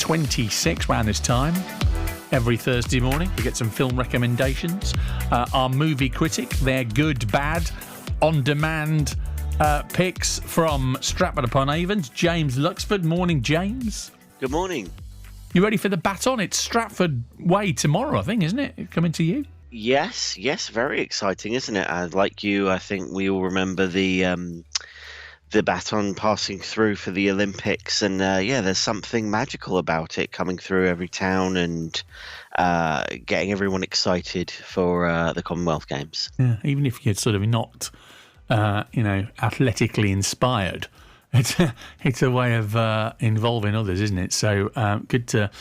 26 around this time. Every Thursday morning, we get some film recommendations. Our movie critic, their good, bad, on-demand picks from Stratford-upon-Avon, James Luxford. Morning, James. Good morning. You ready for the baton? It's Stratford Way tomorrow, I think, isn't it? Coming to you? Yes, very exciting, isn't it? Like you, I think we all remember the baton passing through for the Olympics, and there's something magical about it coming through every town and getting everyone excited for the Commonwealth Games. Yeah, even if you're sort of not, athletically inspired, it's a way of involving others, isn't it? So good to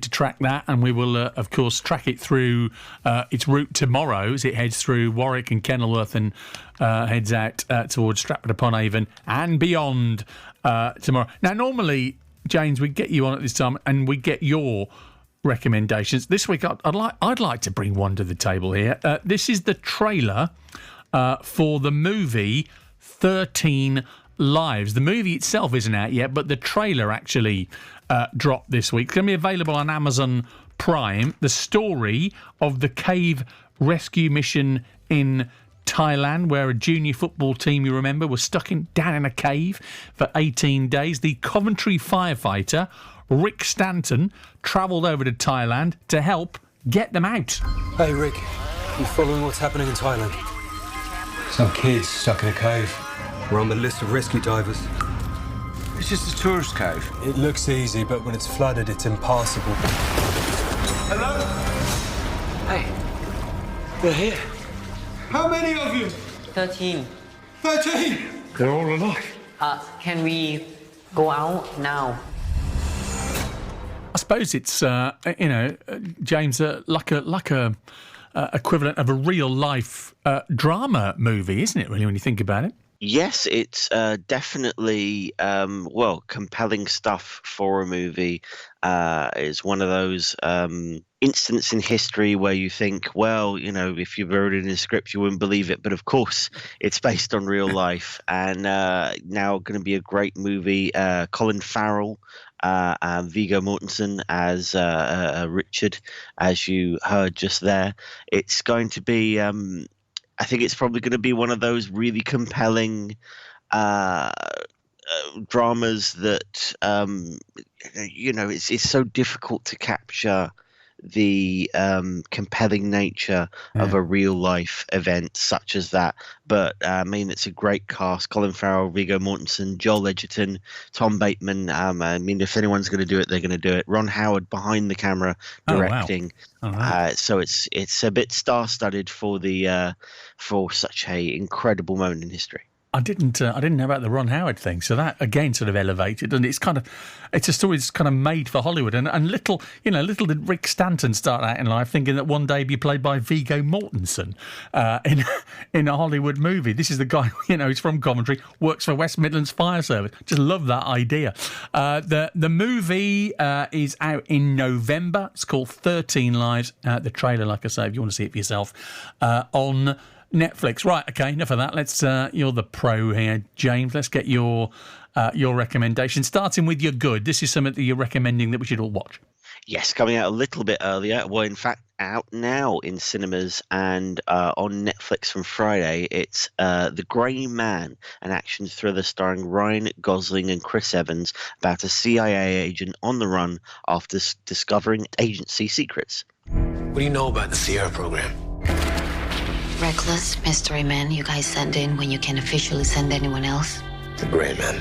track that, and we will of course track it through its route tomorrow as it heads through Warwick and Kenilworth and heads out towards Stratford-upon-Avon and beyond tomorrow. Now, normally, James, we get you on at this time and we get your recommendations. This week, I'd like to bring one to the table here. This is the trailer for the movie 13 Lives. The movie itself isn't out yet, but the trailer actually dropped this week. It's going to be available on Amazon Prime. The story of the cave rescue mission in Thailand, where a junior football team, you remember, was stuck down in a cave for 18 days. The Coventry firefighter, Rick Stanton, travelled over to Thailand to help get them out. Hey, Rick. You following what's happening in Thailand? Some kids stuck in a cave. We're on the list of rescue divers. It's just a tourist cave. It looks easy, but when it's flooded, it's impassable. Hello? Hey, we're here. How many of you? 13. 13? They're all alive. Can we go out now? I suppose it's, James, like a equivalent of a real-life drama movie, isn't it, really, when you think about it? Yes, it's definitely, compelling stuff for a movie. It's one of those instances in history where you think, well, if you wrote it in a script, you wouldn't believe it. But of course, it's based on real life. And now going to be a great movie. Colin Farrell and Viggo Mortensen as Richard, as you heard just there. It's going to be... I think it's probably going to be one of those really compelling dramas that, it's so difficult to capture the compelling nature of a real life event such as that. But it's a great cast: Colin Farrell, Viggo Mortensen, Joel Edgerton, Tom Bateman. If anyone's going to do it, they're going to do it. Ron Howard behind the camera directing. Oh, wow. So it's a bit star-studded for such a incredible moment in history. I didn't know about the Ron Howard thing, so that again sort of elevated, and it's a story that's kind of made for Hollywood, and little did Rick Stanton start out in life thinking that one day he'd be played by Viggo Mortensen in a Hollywood movie. This is the guy, he's from Coventry, works for West Midlands Fire Service. Just love that idea. The movie is out in November. It's called 13 Lives. The trailer, like I say, if you want to see it for yourself, on Netflix. Right, okay, enough of that. Let's you're the pro here, James. Let's get your recommendation, starting with your good. This is something that you're recommending that we should all watch. Yes, coming out a little bit earlier. Well, in fact, out now in cinemas and on Netflix from Friday. It's The Grey Man, an action thriller starring Ryan Gosling and Chris Evans about a CIA agent on the run after discovering agency secrets. What do you know about the Sierra program? Reckless mystery men you guys send in when you can't officially send anyone else. The Gray Man.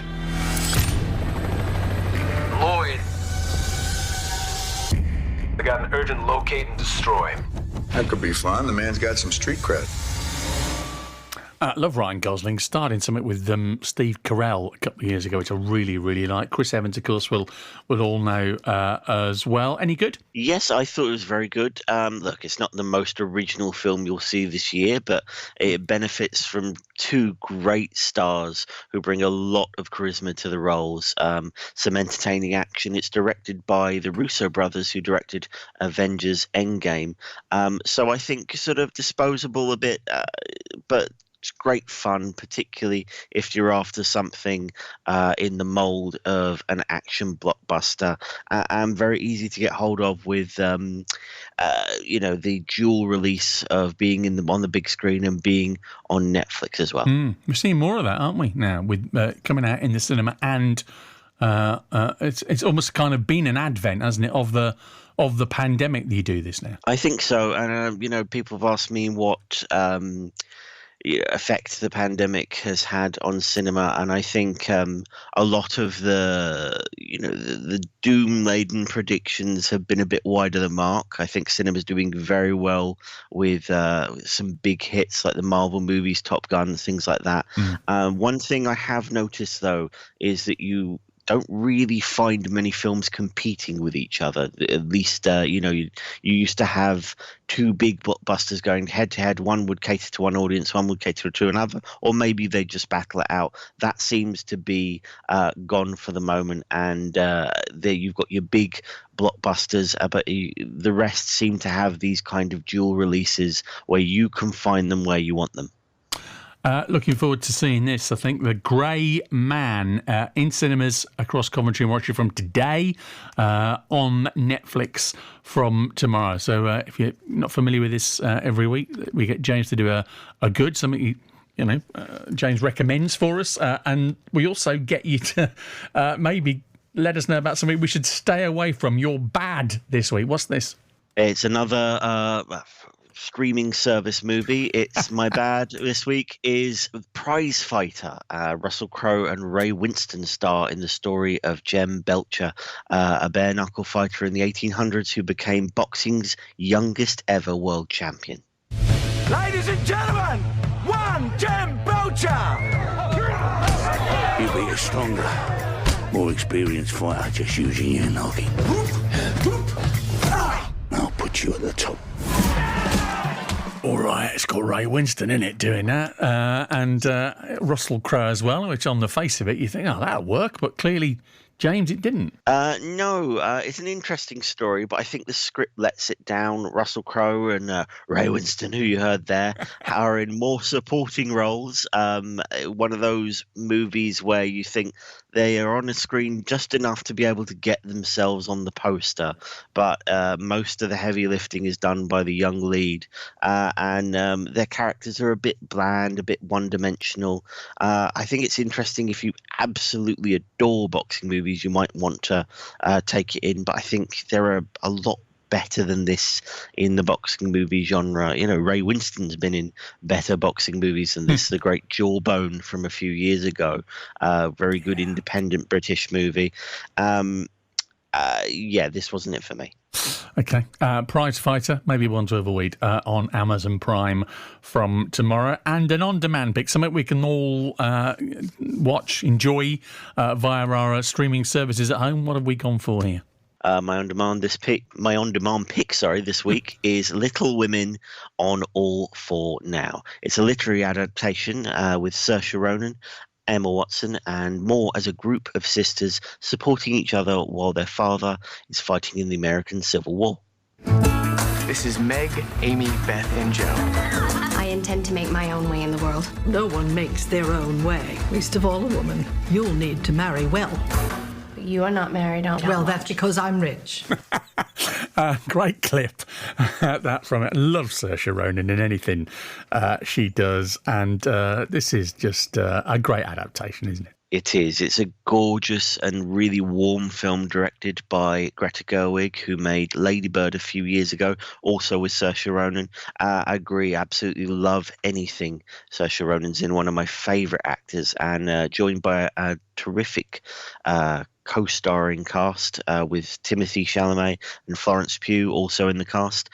Lloyd. They got an urgent locate and destroy. That could be fun. The man's got some street cred. Love Ryan Gosling. Starred in something with Steve Carell a couple of years ago, which I really, really like. Chris Evans, of course, we'll all know as well. Any good? Yes, I thought it was very good. Look, it's not the most original film you'll see this year, but it benefits from two great stars who bring a lot of charisma to the roles. Some entertaining action. It's directed by the Russo brothers, who directed Avengers Endgame. So I think sort of disposable a bit, but It's great fun, particularly if you're after something in the mold of an action blockbuster, and very easy to get hold of with, the dual release of being on the big screen and being on Netflix as well. We're seeing more of that, aren't we, now, with coming out in the cinema, and it's almost kind of been an advent, hasn't it, of the pandemic that you do this now? I think so, and people have asked me what effect the pandemic has had on cinema, and I think a lot of the doom-laden predictions have been a bit wider than mark. I think cinema's doing very well with some big hits like the Marvel movies, Top Gun, things like that. One thing I have noticed though is that you don't really find many films competing with each other. At least, you used to have two big blockbusters going head to head. One would cater to one audience, one would cater to another, or maybe they just battle it out. That seems to be gone for the moment, and there you've got your big blockbusters, but the rest seem to have these kind of dual releases where you can find them where you want them. Looking forward to seeing this. I think The Grey Man in cinemas across Coventry and Warwickshire from today, on Netflix from tomorrow. So if you're not familiar with this, every week we get James to do a good, something James recommends for us, and we also get you to maybe let us know about something we should stay away from. You're bad this week. What's this? It's another streaming service movie. It's my bad this week is Prizefighter. Russell Crowe and Ray Winston star in the story of Jem Belcher, a bare knuckle fighter in the 1800s who became boxing's youngest ever world champion. Ladies and gentlemen, one Jem Belcher! You'll be a stronger, more experienced fighter just using your noggin. I'll put you at the top. All right, it's got Ray Winston in it doing that, and Russell Crowe as well, which on the face of it, you think, oh, that'll work, but clearly, James, it didn't. No, it's an interesting story, but I think the script lets it down. Russell Crowe and Ray Winston, who you heard there, are in more supporting roles. One of those movies where you think they are on the screen just enough to be able to get themselves on the poster, but most of the heavy lifting is done by the young lead, and their characters are a bit bland, a bit one-dimensional. I think it's interesting if you absolutely adore boxing movies, you might want to take it in, but I think there are a lot better than this in the boxing movie genre. Ray Winston's been in better boxing movies than this. The Great Jawbone from a few years ago, very good independent British movie. This wasn't it for me. Okay, Prizefighter, maybe one to avoid, on Amazon Prime from tomorrow, and an on-demand pick, something we can all watch, enjoy via our streaming services at home. What have we gone for here? My on-demand pick this week is Little Women on All 4 Now. It's a literary adaptation with Saoirse Ronan, Emma Watson, and more as a group of sisters supporting each other while their father is fighting in the American Civil War. This is Meg, Amy, Beth, and Joe. I intend to make my own way in the world. No one makes their own way, least of all a woman. You'll need to marry well. You are not married, aren't you? Well, that's because I'm rich. Great clip, that from it. Love Saoirse Ronan in anything she does, and this is just a great adaptation, isn't it? It is. It's a gorgeous and really warm film directed by Greta Gerwig, who made Lady Bird a few years ago, also with Saoirse Ronan. I agree, absolutely love anything Saoirse Ronan's in, one of my favourite actors, and joined by a terrific co-starring cast with Timothée Chalamet and Florence Pugh also in the cast.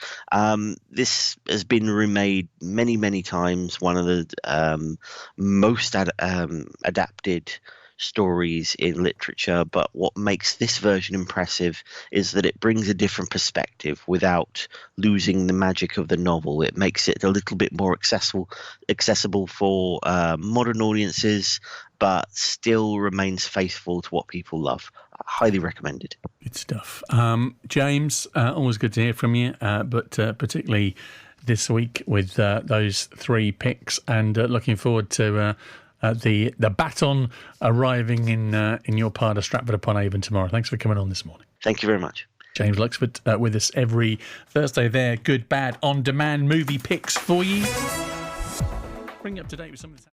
This has been remade many, many times. One of the most adapted stories in literature, but what makes this version impressive is that it brings a different perspective without losing the magic of the novel. It makes it a little bit more accessible for modern audiences, but still remains faithful to what people love. Highly recommended. Good stuff. James, always good to hear from you, but particularly this week with those 3 picks, and looking forward to the baton arriving in your part of Stratford-upon-Avon tomorrow. Thanks for coming on this morning. Thank you very much. James Luxford with us every Thursday there. Good, bad, on-demand movie picks for you. Bring you up to date with some of the